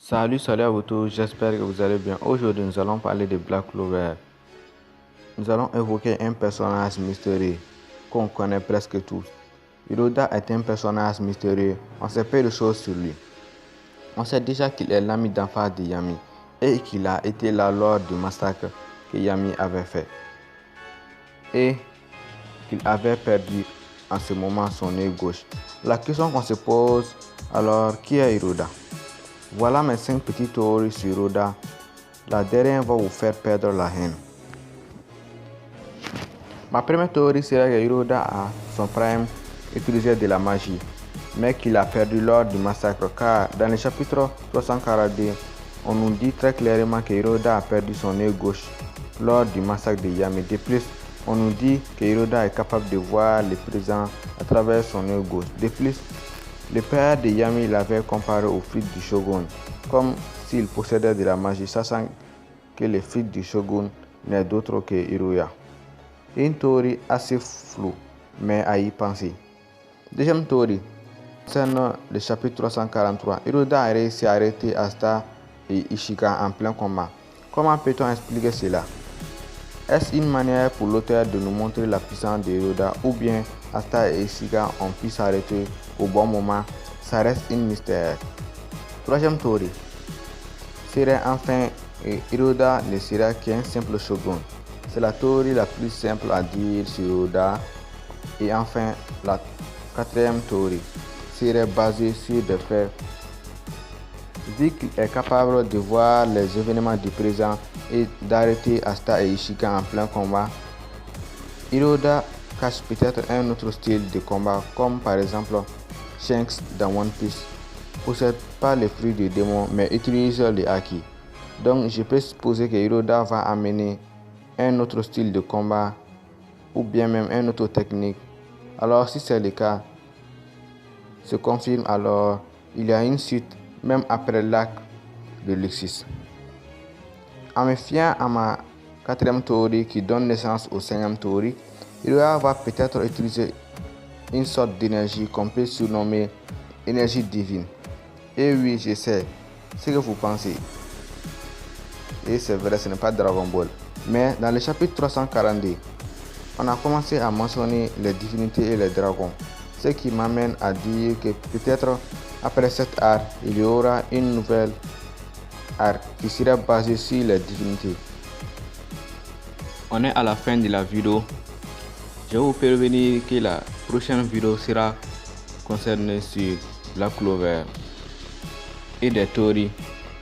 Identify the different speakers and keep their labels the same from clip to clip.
Speaker 1: Salut à vous tous, j'espère que vous allez bien. Aujourd'hui, nous allons parler de Black Clover. Nous allons évoquer un personnage mystérieux qu'on connaît presque tous. Hiroda est un personnage mystérieux, on sait peu de choses sur lui. On sait déjà qu'il est l'ami d'enfance de Yami et qu'il a été là lors du massacre que Yami avait fait. Et qu'il avait perdu en ce moment son œil gauche. La question qu'on se pose alors, qui est Hiroda? Voilà mes 5 petites théories sur Hiroda. La dernière va vous faire perdre la haine. Ma première théorie serait que Hiroda a son prime utilisé de la magie, mais qu'il a perdu lors du massacre, car dans le chapitre 342, on nous dit très clairement que Hiroda a perdu son œil gauche lors du massacre de Yami. De plus, on nous dit que Hiroda est capable de voir le présent à travers son œil gauche. De plus, le père de Yami l'avait comparé au fils du shogun, comme s'il possédait de la magie, sachant que le fils du shogun n'est d'autre que Hiroya. Une théorie assez floue, mais à y penser. Deuxième théorie concerne le chapitre 343. Hiroda a réussi à arrêter Asta et Ishika en plein combat. Comment peut-on expliquer cela? Est-ce une manière pour l'auteur de nous montrer la puissance de Hiroda, ou bien Asta et Ishika ont pu s'arrêter au bon moment? Ça reste un mystère. Troisième théorie serait enfin Hiroda ne serait qu'un simple shogun. C'est la théorie la plus simple à dire sur Hiroda. Et enfin, la quatrième théorie serait basée sur des faits. Vu qu'il est capable de voir les événements du présent et d'arrêter Asta et Ishika en plein combat, Hiroda cache peut-être un autre style de combat, comme par exemple Shanks dans One Piece. Possède pas les fruits du démon mais utilise les haki. Donc je peux supposer que Hiroda va amener un autre style de combat ou bien même une autre technique. Alors si c'est le cas, se confirme, alors il y a une suite même après l'acte de Luxus. En me fiant à ma quatrième théorie qui donne naissance aux cinquième théorie, Hiroda va peut-être utiliser une sorte d'énergie qu'on peut surnommer énergie divine. Et oui, je sais ce que vous pensez. Et c'est vrai, ce n'est pas Dragon Ball. Mais dans le chapitre 342, on a commencé à mentionner les divinités et les dragons. Ce qui m'amène à dire que peut-être après cette art, il y aura une nouvelle art qui sera basée sur les divinités. On est à la fin de la vidéo. Je vais vous prévenir que la prochaine vidéo sera concernée sur Black Clover et des théories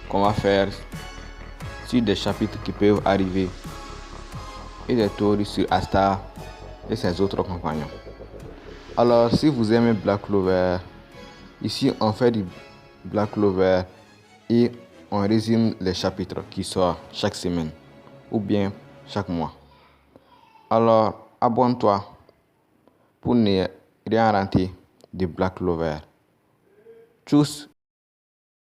Speaker 1: qu'on va faire sur des chapitres qui peuvent arriver et des théories sur Asta et ses autres compagnons. Alors si vous aimez Black Clover, ici on fait du Black Clover et on résume les chapitres qui sortent chaque semaine ou bien chaque mois. Alors abonne-toi pour ne rien rater de Black Clover. Tchuss.